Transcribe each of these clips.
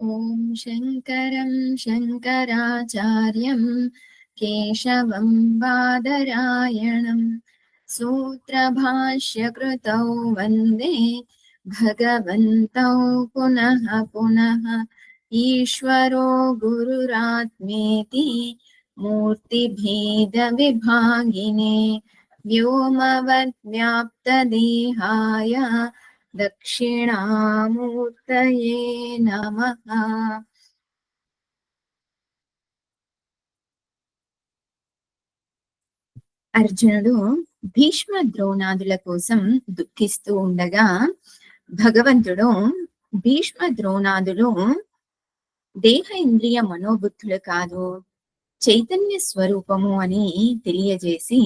ॐ शङ्करं शङ्कराचार्यं केशवं बादरायणं सूत्रभाष्यकृतौ वन्दे भगवन्तौ पुनः पुनः। ईश्वरो गुरुरात्मेति मूर्तिभेदविभागिने व्योमवद्व्याप्तदेहाय दक्षिणामूर्तये नमः। అర్జునుడు భీష్మ ద్రోణాదుల కోసం దుఃఖిస్తూ ఉండగా భగవంతుడు భీష్మ ద్రోణాదులు దేహ ఇంద్రియ మనోబుద్ధులు కాదు, చైతన్య స్వరూపము అని తెలియజేసి,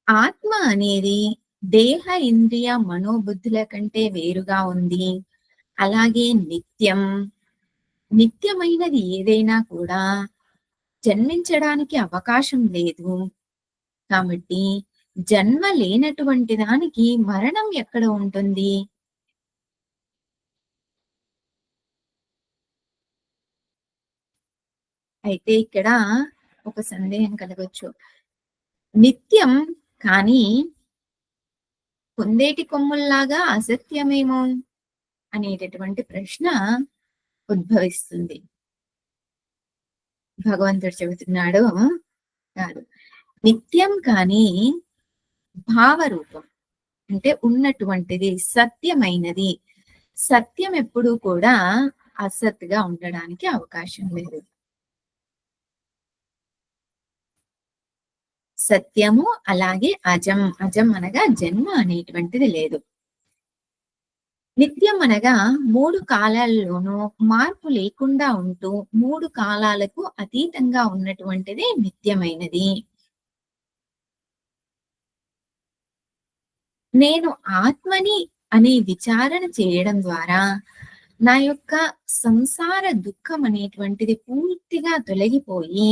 ఆత్మ అనేది దేహ ఇంద్రియ మనోబుద్ధుల కంటే వేరుగా ఉంది. అలాగే నిత్యమైనది ఏదైనా కూడా జన్మించడానికి అవకాశం లేదు. కాబట్టి జన్మ లేనటువంటి దానికి మరణం ఎక్కడ ఉంటుంది? అయితే ఇక్కడ ఒక సందేహం కలగొచ్చు. నిత్యం కానీ కుందేటి కొమ్ముల్లాగా అసత్యమేమో అనేటటువంటి ప్రశ్న ఉద్భవిస్తుంది. భగవంతుడు చెబుతున్నాడు, కాదు, నిత్యం కానీ భావరూపం అంటే ఉన్నటువంటిది, సత్యమైనది. సత్యం ఎప్పుడూ కూడా అసత్గా ఉండడానికి అవకాశం లేదు. సత్యము అలాగే అజం. అజం అనగా జన్మ అనేటువంటిది లేదు. నిత్యం అనగా 3 కాలాల్లోనూ మార్పు లేకుండా ఉంటూ 3 కాలాలకు అతీతంగా ఉన్నటువంటిది నిత్యమైనది. నేను ఆత్మని అనే విచారణ చేయడం ద్వారా నా యొక్క సంసార దుఃఖం అనేటువంటిది పూర్తిగా తొలగిపోయి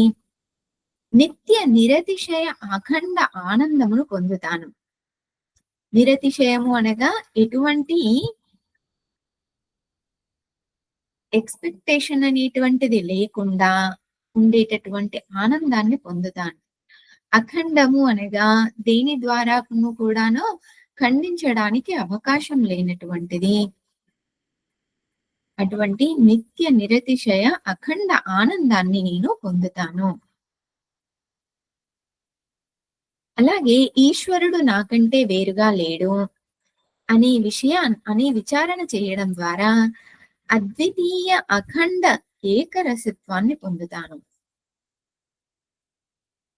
నిత్య నిరతిశయ అఖండ ఆనందమును పొందుతాను. నిరతిశయము అనగా ఎటువంటి ఎక్స్‌పెక్టేషన్ అనేటువంటిది లేకుండా ఉండేటటువంటి ఆనందాన్ని పొందుతాను. అఖండము అనగా దేని ద్వారాను కూడాను ఖండించడానికి అవకాశం లేనటువంటిది. అటువంటి నిత్య నిరతిశయ అఖండ ఆనందాన్ని నేను పొందుతాను. అలాగే ఈశ్వరుడు నాకంటే వేరుగా లేడు అనే విచారణ చేయడం ద్వారా అద్వితీయ అఖండ ఏకరసత్వాన్ని పొందుతాను.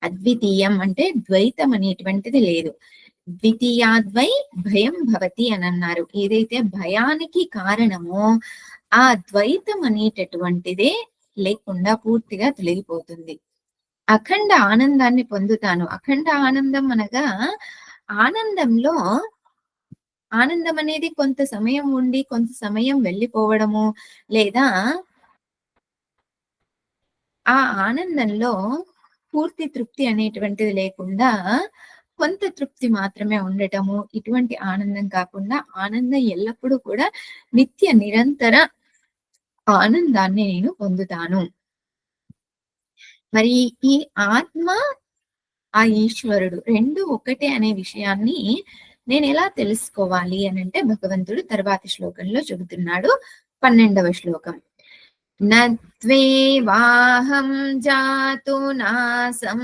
అద్వితీయం అంటే ద్వైతం అనేటువంటిది లేదు. ద్వితీయాద్వై భయం భవతి అని అన్నారు. ఏదైతే భయానికి కారణమో ఆ ద్వైతం అనేటటువంటిదే లేకుండా పూర్తిగా తొలగిపోతుంది. అఖండ ఆనందాన్ని పొందుతాను. అఖండ ఆనందం అనగా ఆనందంలో ఆనందం అనేది కొంత సమయం ఉండి కొంత సమయం వెళ్ళిపోవడము, లేదా ఆ ఆనందంలో పూర్తి తృప్తి అనేటువంటిది లేకుండా కొంత తృప్తి మాత్రమే ఉండటము. ఇటువంటి ఆనందం కాకుండా ఆనందం ఎల్లప్పుడూ కూడా నిత్య నిరంతర ఆనందాన్ని నేను పొందుతాను. మరి ఈ ఆత్మ, ఆ ఈశ్వరుడు 2 ఒకటే అనే విషయాన్ని నేనెలా తెలుసుకోవాలి అనంటే భగవంతుడు తర్వాతి శ్లోకంలో చెబుతున్నాడు. 12వ శ్లోకం. నత్వేవాహం జాతు నాసం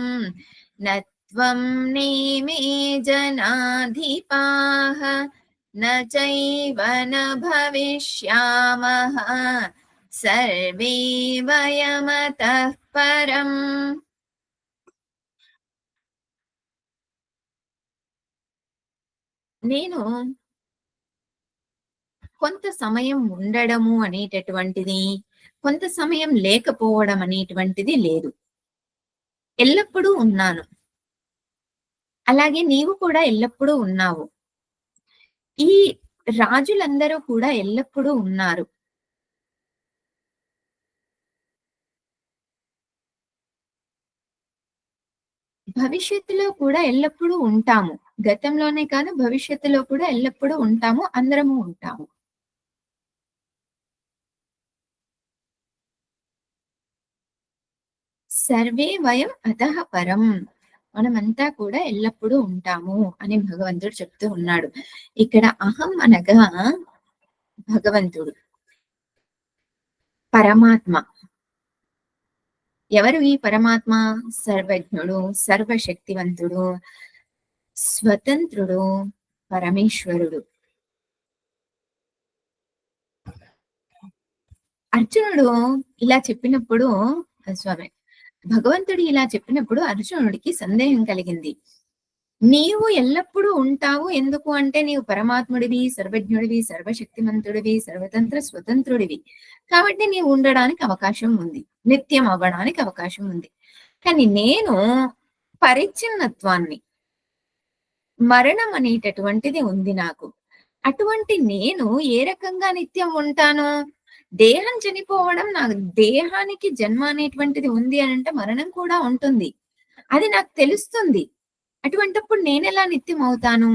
నత్వం నేమే జనాధిపాః నచైవ న భవిష్యామః సర్వే వయమతః పరం. నేను కొంత సమయం ఉండడము అనేటటువంటిది, కొంత సమయం లేకపోవడం అనేటువంటిది లేదు. ఎల్లప్పుడూ ఉన్నాను. అలాగే నీవు కూడా ఎల్లప్పుడూ ఉన్నావు. ఈ రాజులందరూ కూడా ఎల్లప్పుడూ ఉన్నారు. భవిష్యత్తులో కూడా ఎల్లప్పుడూ ఉంటాము. గతంలోనే కాదు, భవిష్యత్తులో కూడా ఎల్లప్పుడూ ఉంటాము. అందరము ఉంటాము. సర్వే వయం అతః పరం. మనమంతా కూడా ఎల్లప్పుడూ ఉంటాము అని భగవంతుడు చెప్తూ ఉన్నాడు. ఇక్కడ అహం అనగా భగవంతుడు, పరమాత్మ. ఎవరు ఈ పరమాత్మ? సర్వజ్ఞుడు, సర్వశక్తివంతుడు, స్వతంత్రుడు, పరమేశ్వరుడు. అర్జునుడు ఇలా చెప్పినప్పుడు స్వామి భగవంతుడు ఇలా చెప్పినప్పుడు అర్జునుడికి సందేహం కలిగింది. నీవు ఎల్లప్పుడూ ఉంటావు ఎందుకు అంటే నీవు పరమాత్ముడివి, సర్వజ్ఞుడివి, సర్వశక్తిమంతుడివి, సర్వతంత్ర స్వతంత్రుడివి. కాబట్టి నీవు ఉండడానికి అవకాశం ఉంది. నిత్యం అవ్వడానికి అవకాశం ఉంది. కానీ నేను పరిచ్ఛిన్నత్వాన్ని, మరణం అనేటటువంటిది ఉంది నాకు. అటువంటి నేను ఏ రకంగా నిత్యం ఉంటాను? దేహం చనిపోవడం, నాకు దేహానికి జన్మ అనేటువంటిది ఉంది అనంటే మరణం కూడా ఉంటుంది. అది నాకు తెలుస్తుంది. అటువంటప్పుడు నేనెలా నిత్యం అవుతాను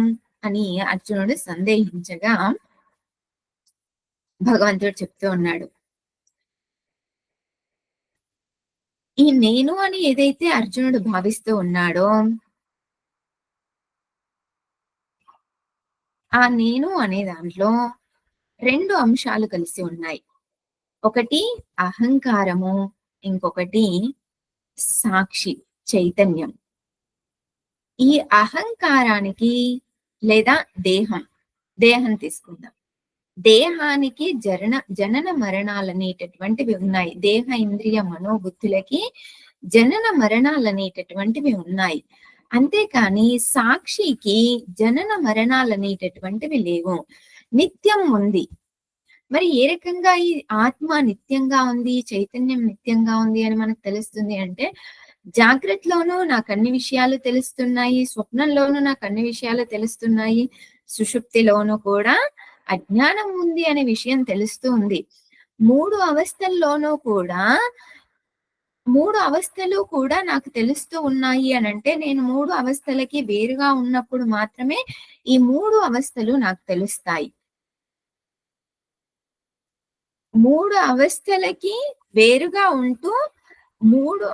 అని అర్జునుడు సందేహించగా భగవంతుడు చెప్తూ ఉన్నాడు. ఈ నేను అని ఏదైతే అర్జునుడు భావిస్తూ ఉన్నాడో, ఆ నేను అనే దాంట్లో 2 అంశాలు కలిసి ఉన్నాయి. ఒకటి అహంకారము, ఇంకొకటి సాక్షి, చైతన్యం. ఈ అహంకారానికి లేదా దేహం తీసుకుందాం. దేహానికి జనన మరణాలనేటటువంటివి ఉన్నాయి. దేహ ఇంద్రియ మనోబుద్ధులకి జనన మరణాలనేటటువంటివి ఉన్నాయి. అంతేకాని సాక్షికి జనన మరణాలనేటటువంటివి లేవు. నిత్యం ఉంది. మరి ఏ రకంగా ఈ ఆత్మ నిత్యంగా ఉంది, చైతన్యం నిత్యంగా ఉంది అని మనకు తెలుస్తుంది అంటే, జాగ్రత్తలోనూ నాకు అన్ని విషయాలు తెలుస్తున్నాయి, స్వప్నంలోనూ నాకు అన్ని విషయాలు తెలుస్తున్నాయి, సుషుప్తిలోనూ కూడా అజ్ఞానం ఉంది అనే విషయం తెలుస్తూ ఉంది. 3 అవస్థల్లోనూ కూడా 3 అవస్థలు కూడా నాకు తెలుస్తూ ఉన్నాయి అనంటే, నేను 3 అవస్థలకి వేరుగా ఉన్నప్పుడు మాత్రమే ఈ 3 అవస్థలు నాకు తెలుస్తాయి. 3 అవస్థలకి వేరుగా ఉంటూ 3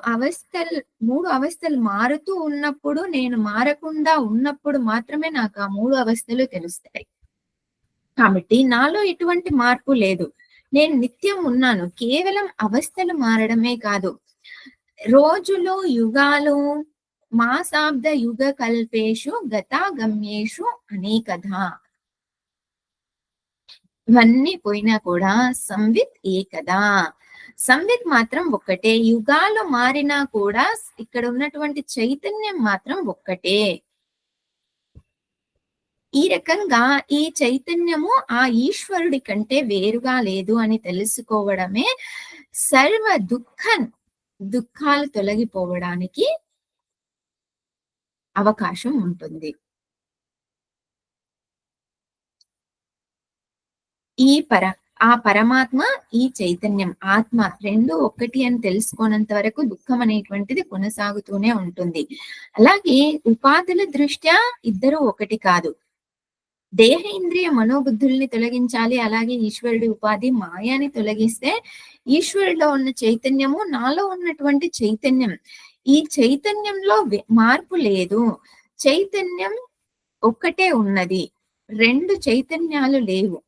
అవస్థలు మారుతూ ఉన్నప్పుడు, నేను మారకుండా ఉన్నప్పుడు మాత్రమే నాకు ఆ 3 అవస్థలు తెలుస్తాయి. కాబట్టి నాలో ఎటువంటి మార్పు లేదు. నేను నిత్యం ఉన్నాను. కేవలం అవస్థలు మారడమే కాదు. రోజులు, యుగాలు, మాసాబ్ద యుగ కల్పేషు గతాగమ్యేషు అనేకధా. ఇవన్నీ పోయినా కూడా సంవిత్ ఏకదా. సంవిత్ మాత్రం ఒక్కటే. యుగాలు మారినా కూడా ఇక్కడ ఉన్నటువంటి చైతన్యం మాత్రం ఒక్కటే. ఈ రకంగా ఈ చైతన్యము ఆ ఈశ్వరుడి కంటే వేరుగా లేదు అని తెలుసుకోవడమే సర్వ దుఃఖాలు తొలగిపోవడానికి అవకాశం ఉంటుంది. ఆ పరమాత్మ, ఈ చైతన్యం, ఆత్మ 2 ఒక్కటి అని తెలుసుకోనంత వరకు దుఃఖం అనేటువంటిది కొనసాగుతూనే ఉంటుంది. అలాగే ఉపాధుల దృష్ట్యా ఇద్దరు ఒకటి కాదు. దేహ ఇంద్రియ మనోబుద్ధుల్ని తొలగించాలి. అలాగే ఈశ్వరుడి ఉపాధి మాయాని తొలగిస్తే ఈశ్వరుడిలో ఉన్న చైతన్యము, నాలో ఉన్నటువంటి చైతన్యం, ఈ చైతన్యంలో మార్పు లేదు. చైతన్యం ఒక్కటే ఉన్నది. 2 చైతన్యాలు లేవు.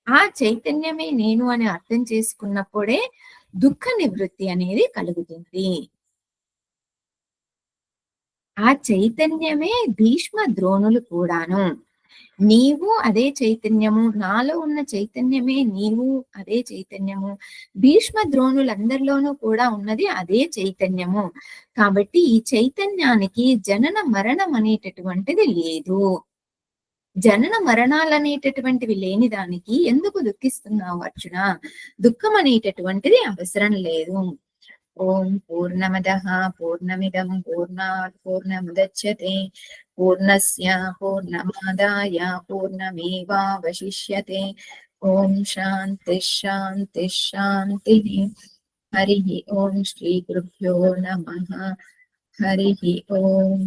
ఆ చైతన్యమే నేను అని అర్థం చేసుకున్నప్పుడే దుఃఖ నివృత్తి అనేది కలుగుతుంది. ఆ చైతన్యమే భీష్మ ద్రోణులు కూడాను. నీవు అదే చైతన్యము, నాలో ఉన్న చైతన్యమే నీవు అదే చైతన్యము, భీష్మ ద్రోణులందరిలోనూ కూడా ఉన్నది అదే చైతన్యము. కాబట్టి ఈ చైతన్యానికి జనన మరణం అనేటటువంటిది లేదు. జనన మరణాలనేటటువంటివి లేని దానికి ఎందుకు దుఃఖిస్తున్నావు అర్జున? దుఃఖం అనేటటువంటిది అవసరం లేదు. ఓం పూర్ణమదః పూర్ణమిదం పూర్ణాత్ పూర్ణముదచ్యతే పూర్ణస్య పూర్ణమాదాయ పూర్ణమేవావశిష్యతే. ఓం శాంతి శాంతి శాంతి. హరి ఓం శ్రీ గురుభ్యో నమః. హరి ఓం.